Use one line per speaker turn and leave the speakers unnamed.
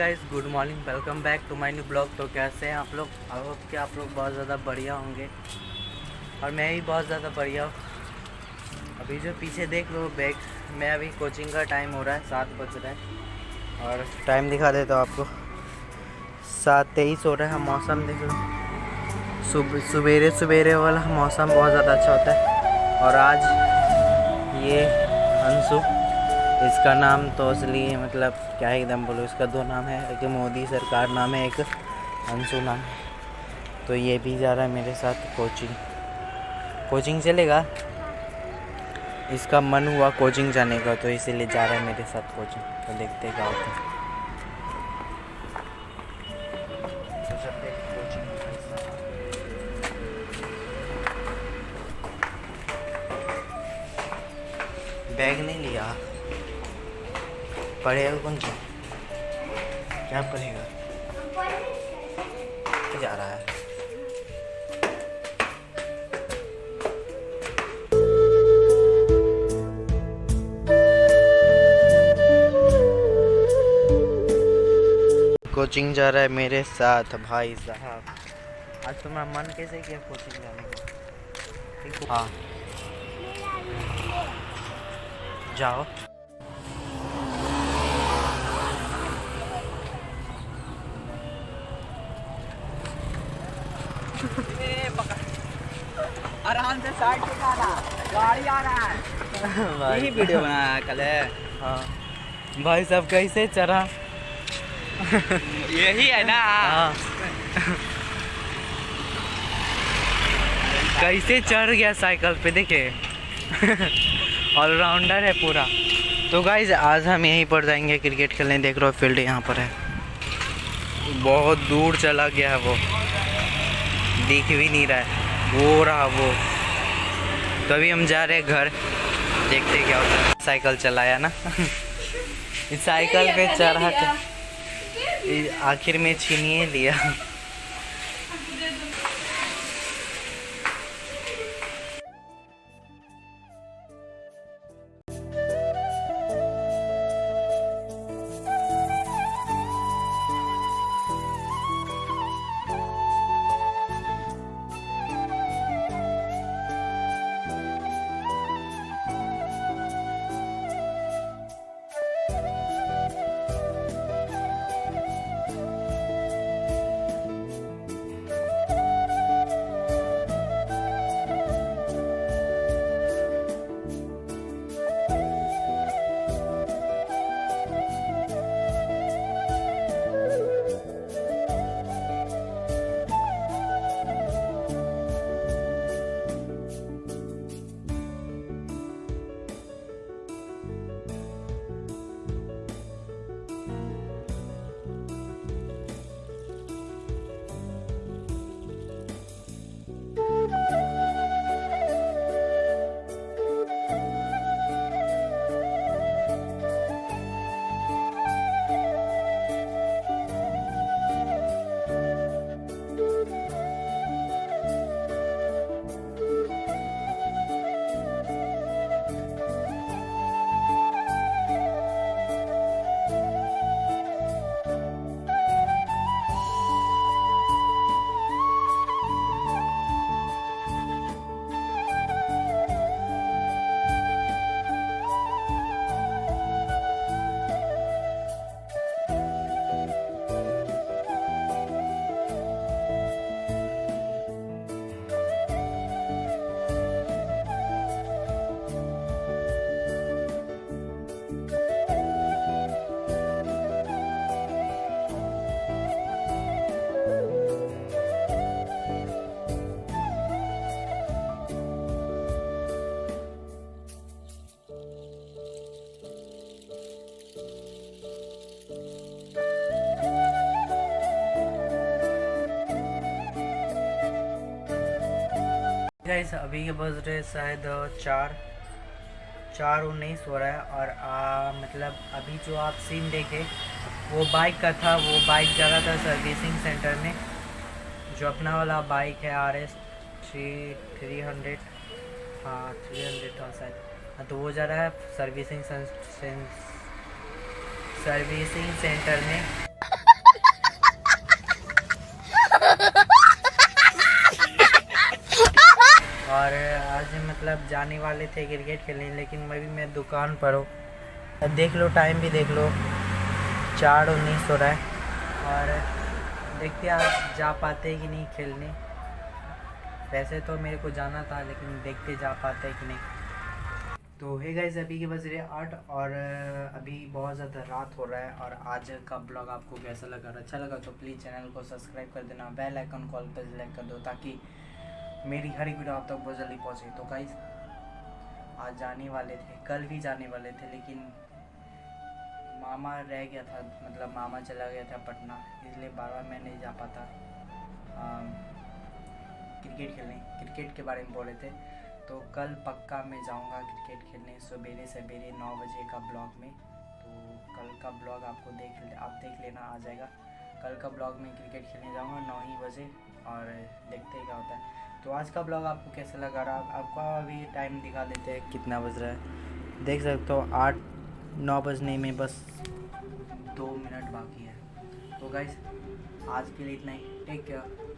Guys, good morning, welcome back to my new blog. तो कैसे हैं आप लोग? आई होप कि आप लोग बहुत ज़्यादा बढ़िया होंगे और मैं भी बहुत ज़्यादा बढ़िया हूँ। अभी जो पीछे देख लो बैग, मैं अभी कोचिंग का टाइम हो रहा है, 7 बज रहे हैं और टाइम दिखा देता हूँ आपको। 7:23 हो रहा है। मौसम देख लो, सवेरे सवेरे वाला मौसम बहुत ज़्यादा अच्छा होता है। और आज ये अंशु, इसका नाम तो असली मतलब क्या है एकदम बोलो, इसका 2 नाम है, एक मोदी सरकार नाम है, एक अंशु नाम है। तो ये भी जा रहा है मेरे साथ कोचिंग चलेगा। इसका मन हुआ कोचिंग जाने का तो इसीलिए जा रहा है मेरे साथ कोचिंग। तो देखते क्या होता है। तो चलते कोचिंग। बैग नहीं लिया, पढ़ेगा कौन सा? क्या पढ़ेगा? जा रहा है। कोचिंग जा रहा है मेरे साथ भाई साहब। आज तुम्हारा मन कैसे किया कोचिंग जाने का? ठीक, हाँ जाओ।
आराम से साइड पे आना, गाड़ी आ रहा है। यही वीडियो बनाया कल है।
हाँ भाई साहब, कैसे चढ़ा?
यही है ना।
हाँ कैसे चढ़ गया साइकिल पे, देखे। ऑलराउंडर है पूरा। तो गाइज आज हम यहीं पर जाएंगे क्रिकेट खेलने। देख रहे हो फील्ड यहाँ पर है, बहुत दूर चला गया है, वो दिख भी नहीं रहा है, वो रहा वो। तो अभी हम जा रहे हैं घर, देखते क्या होता है। साइकिल चलाया ना। इस साइकिल पे चढ़ा के आखिर में छीनिए लिया। गाइस अभी के बज रहे शायद 4:19 हो रहा है। और मतलब अभी जो आप सीन देखे वो बाइक का था। वो बाइक जा रहा था सर्विसिंग सेंटर में। जो अपना वाला बाइक है RS 300, हाँ 300 था शायद। हाँ तो वो जा रहा है सर्विसिंग सेंटर में। मतलब जाने वाले थे क्रिकेट खेलने, लेकिन मैं दुकान पर हूँ। अब देख लो, टाइम भी देख लो, 4:19 हो रहा है। और देखते हैं आज जा पाते कि नहीं खेलने। वैसे तो मेरे को जाना था, लेकिन देखते जा पाते कि नहीं। तो हे गाइस, अभी के बज रहे 8 और अभी बहुत ज़्यादा रात हो रहा है। और आज का ब्लॉग आपको कैसा लगा? अच्छा लगा तो प्लीज़ चैनल को सब्सक्राइब कर देना, बेल आइकन कॉल पर सिलेक्ट कर दो, ताकि मेरी हर एक वीडियो आप तक बहुत जल्दी पहुँचे। तो गाइस आज जाने वाले थे, कल भी जाने वाले थे, लेकिन मामा रह गया था, मतलब मामा चला गया था पटना, इसलिए बार मैं नहीं जा पाता क्रिकेट खेलने। क्रिकेट के बारे में बोले थे, तो कल पक्का मैं जाऊंगा क्रिकेट खेलने सवेरे सवेरे 9 बजे का ब्लॉग में। तो कल का ब्लॉग आप देख लेना, आ जाएगा। कल का ब्लॉग में क्रिकेट खेलने जाऊंगा 9 ही बजे, और देखते हैं क्या होता है। तो आज का ब्लॉग आपको कैसा लगा रहा? आपको अभी टाइम दिखा देते हैं कितना बज रहा है, देख सकते हो 8-9 बजने में बस 2 मिनट बाकी है। तो गाइस आज के लिए इतना ही, टेक केयर।